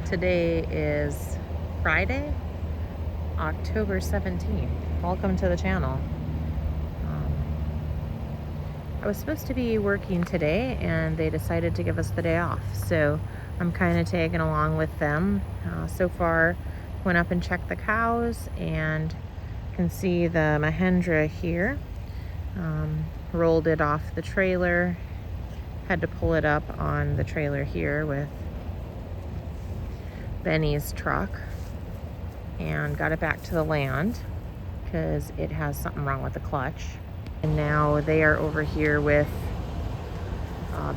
Today is Friday, October 17th. Welcome to the channel. I was supposed to be working today and they decided to give us the day off. So I'm kind of tagging along with them. So far, went up and checked the cows and can see the Mahendra here. Rolled it off the trailer. Had to pull it up on the trailer here with Benny's truck and got it back to the land because it has something wrong with the clutch. And now they are over here with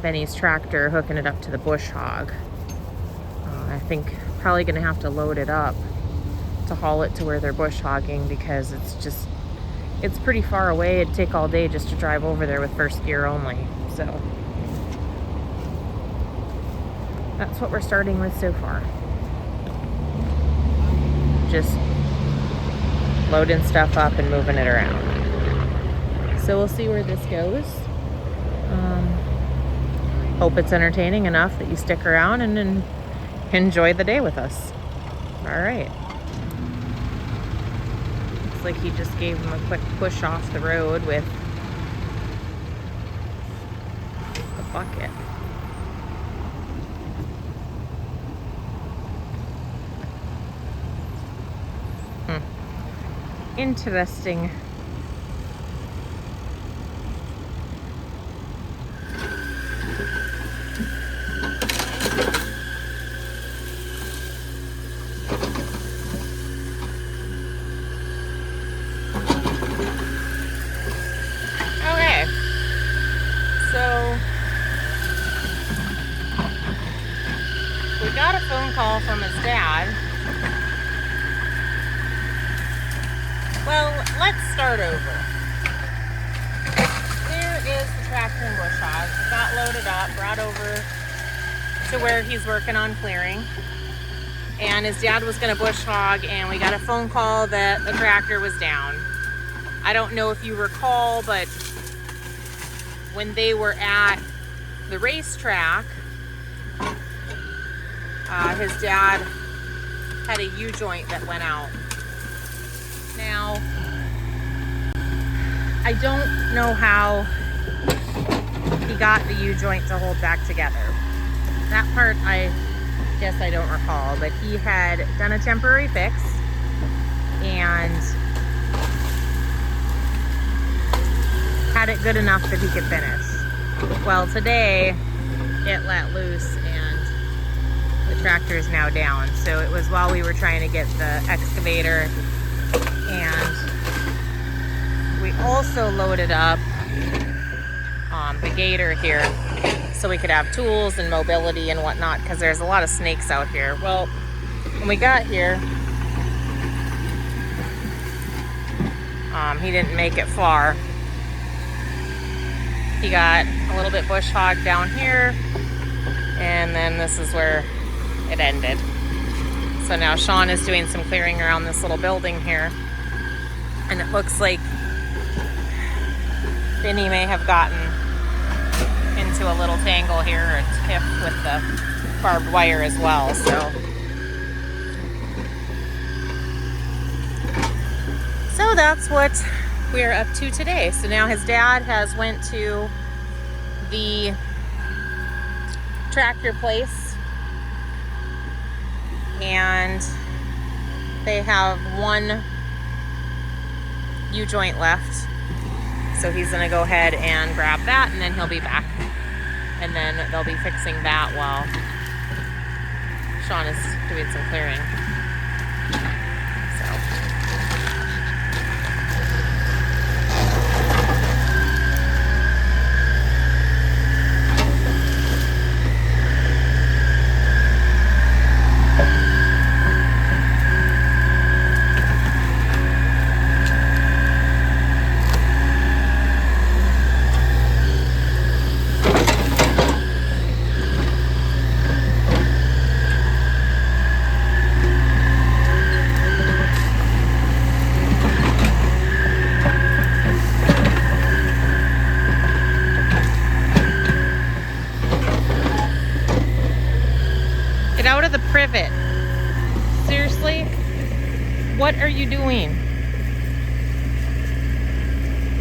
Benny's tractor hooking it up to the bush hog. I think probably gonna have to load it up to haul it to where they're bush hogging because it's pretty far away. It'd take all day just to drive over there with first gear only. So that's what we're starting with so far. Just loading stuff up and moving it around. So we'll see where this goes. Hope it's entertaining enough that you stick around and enjoy the day with us. All right. Looks like he just gave him a quick push off the road with the bucket. Interesting. Okay, so we got a phone call from his dad. Well, let's start over. There is the tractor and bush hog. It got loaded up, brought over to where he's working on clearing. And his dad was going to bush hog, and we got a phone call that the tractor was down. I don't know if you recall, but when they were at the racetrack, his dad had a U-joint that went out. Now, I don't know how he got the U-joint to hold back together. That part I guess I don't recall, but he had done a temporary fix and had it good enough that he could finish. Well, today it let loose and the tractor is now down. So it was while we were trying to get the excavator, and we also loaded up the gator here so we could have tools and mobility and whatnot, because there's a lot of snakes out here. Well, when we got here, he didn't make it far. He got a little bit bush hog down here, and then this is where it ended. So now Sean is doing some clearing around this little building here, and it looks like Benny may have gotten into a little tangle here, or a tiff with the barbed wire as well. So that's what we're up to today. So now his dad has went to the tractor place, and they have one U-joint left. So he's gonna go ahead and grab that, and then he'll be back. And then they'll be fixing that while Sean is doing some clearing. Get out of the privet. Seriously? What are you doing?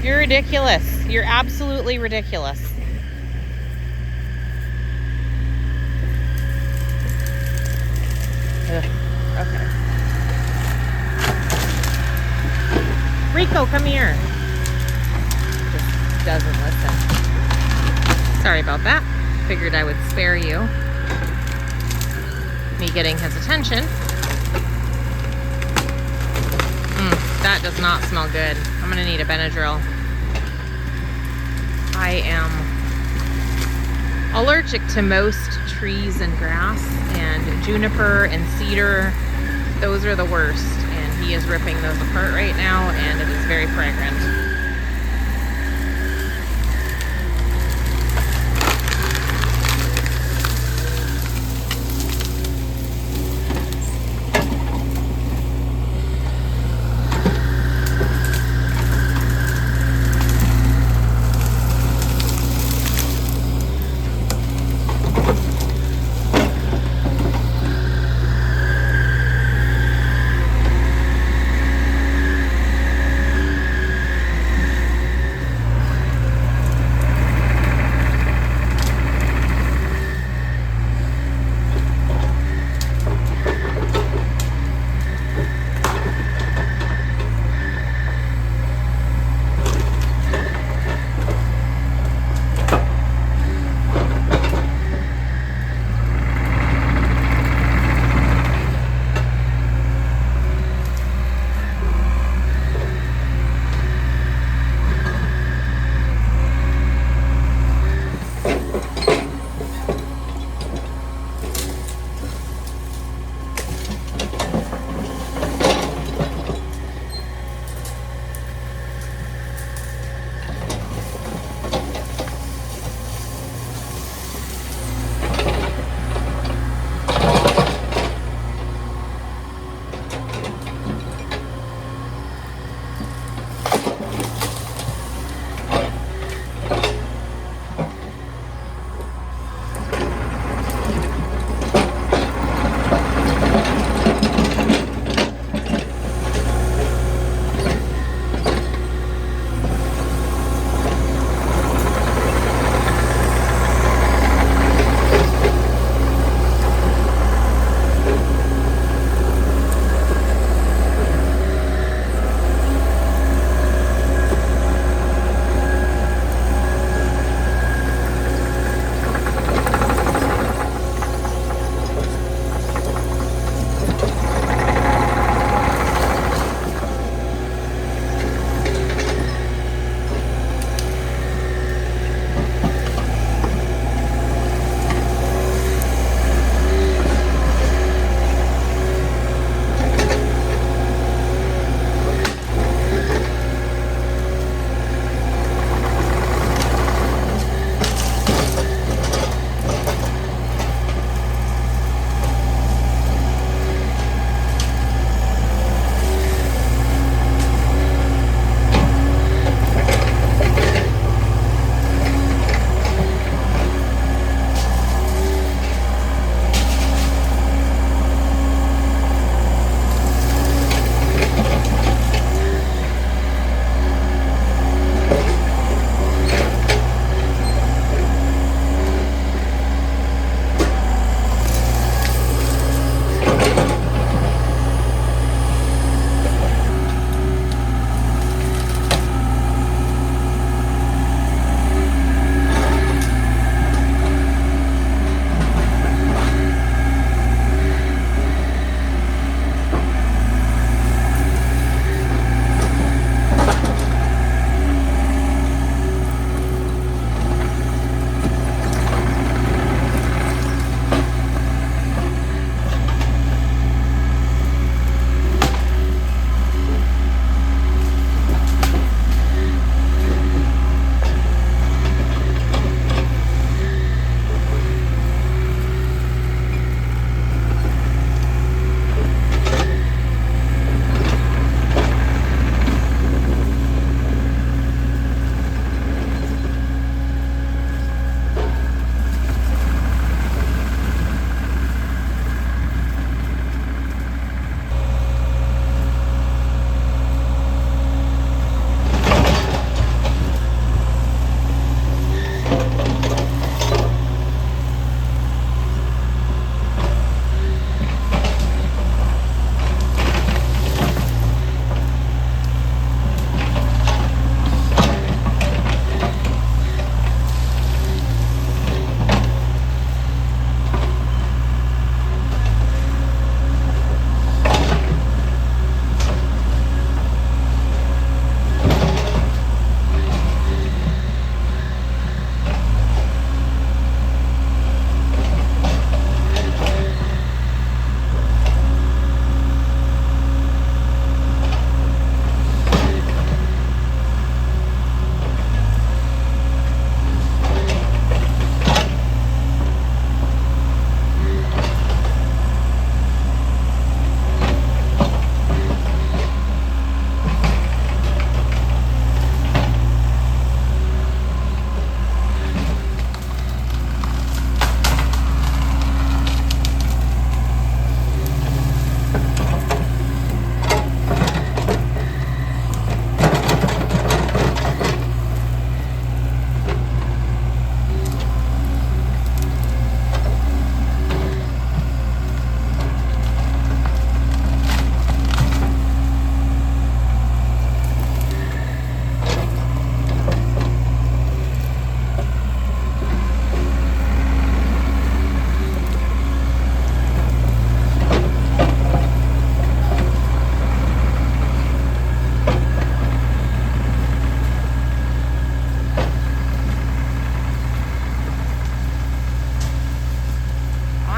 You're ridiculous. You're absolutely ridiculous. Ugh. Okay. Rico, come here. Just doesn't listen. Sorry about that. Figured I would spare you me getting his attention. That does not smell good. I'm gonna need a Benadryl. I am allergic to most trees and grass, and juniper and cedar, those are the worst. And he is ripping those apart right now, and it is very fragrant.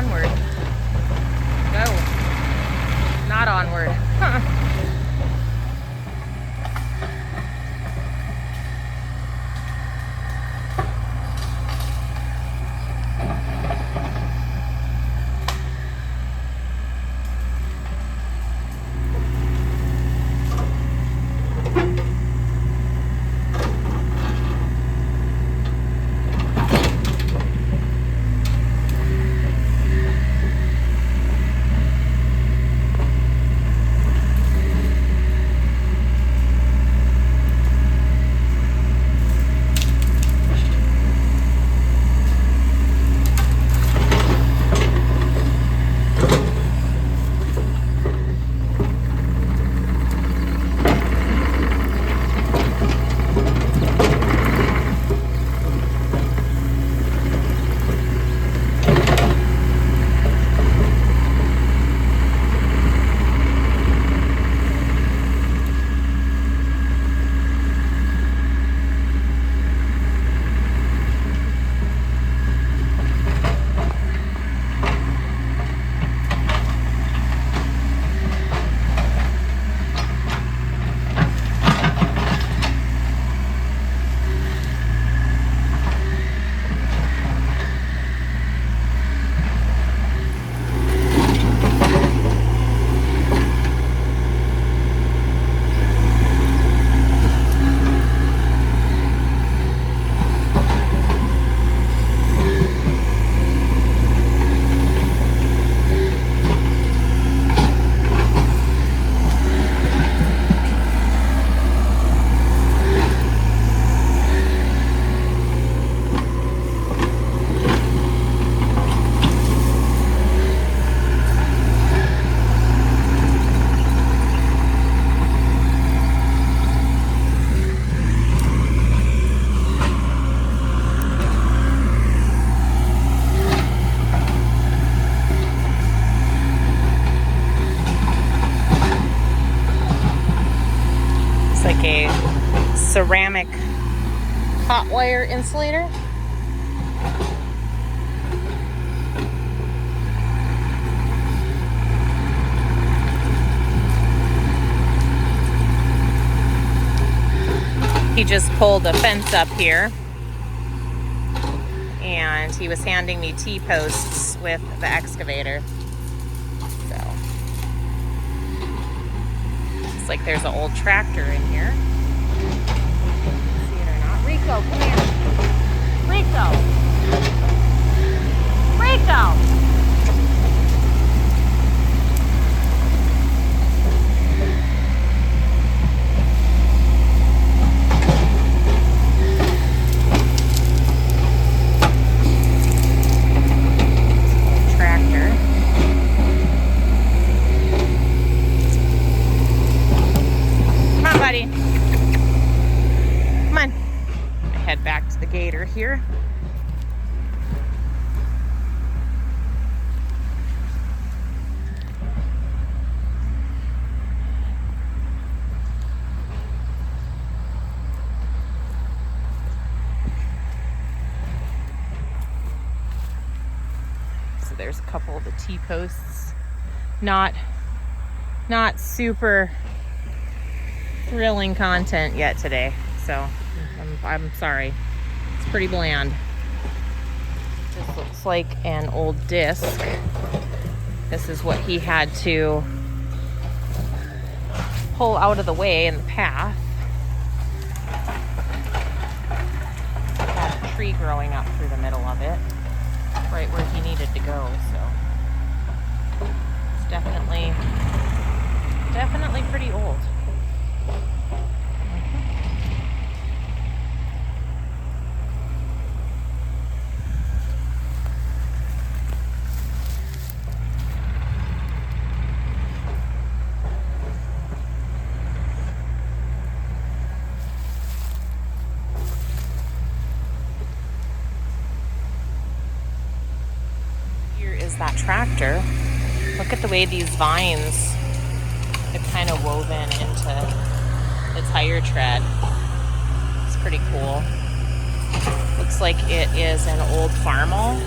Onward. Go. Not onward. Huh. Like a ceramic hot wire insulator. He just pulled a fence up here and he was handing me T-posts with the excavator. Like there's an old tractor in here. See it or not? Rico, come here. Rico. Rico. Come on. Head back to the gator here. So there's a couple of the T-posts. Not super thrilling content yet today, so I'm sorry. It's pretty bland. This looks like an old disc. This is what he had to pull out of the way in the path. Had a tree growing up through the middle of it, right where he needed to go, so it's definitely pretty old. Here is that tractor. Look at the way these vines have kind of woven into the tire tread. It's pretty cool. Looks like it is an old farmal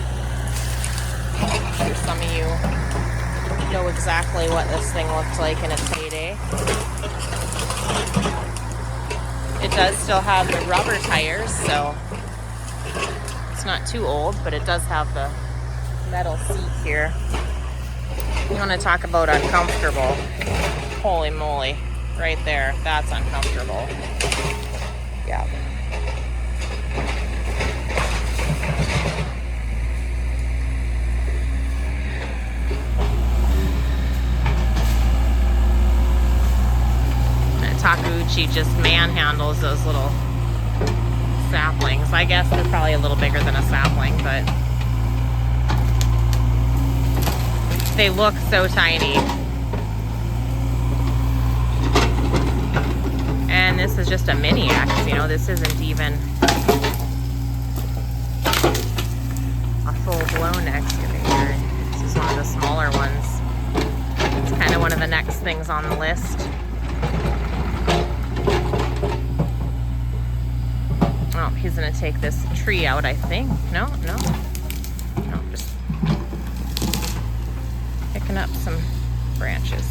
or something. you know exactly what this thing looked like in its heyday. It does still have the rubber tires, so it's not too old, but it does have the metal seat here. You want to talk about uncomfortable. Holy moly, right there, that's uncomfortable. Yeah. Takeuchi just manhandles those little saplings. I guess they're probably a little bigger than a sapling, but they look so tiny. And this is just a mini X, you know, this isn't even a full-blown excavator. This is one of the smaller ones. It's kind of one of the next things on the list. Oh, he's gonna take this tree out, I think. No, just picking up some branches.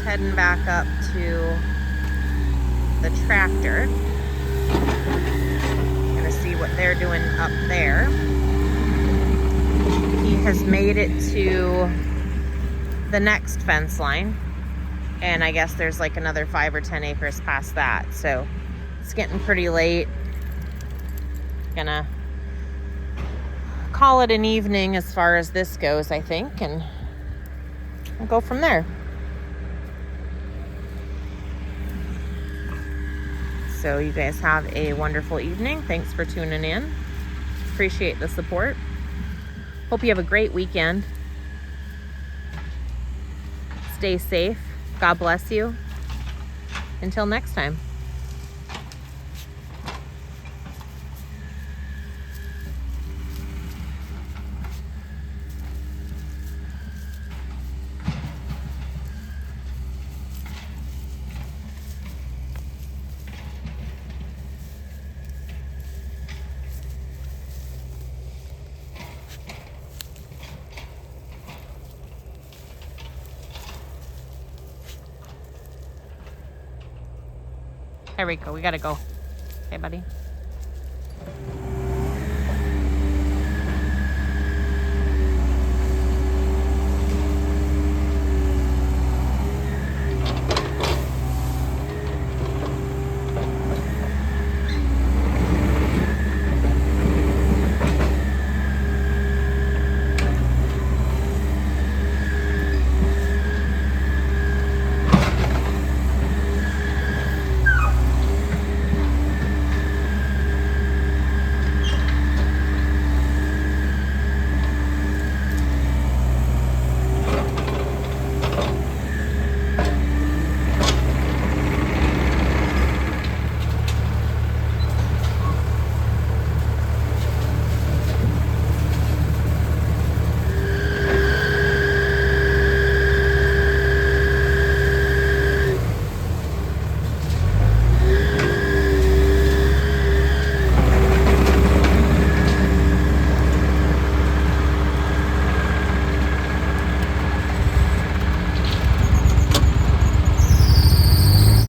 Heading back up to the tractor. Gonna see what they're doing up there. He has made it to the next fence line, and I guess there's like another 5 or 10 acres past that, so it's getting pretty late. Gonna call it an evening as far as this goes, I think, and we'll go from there. So you guys have a wonderful evening. Thanks for tuning in. Appreciate the support. Hope you have a great weekend. Stay safe. God bless you. Until next time. Hey, Rico, we gotta go. Hey, buddy.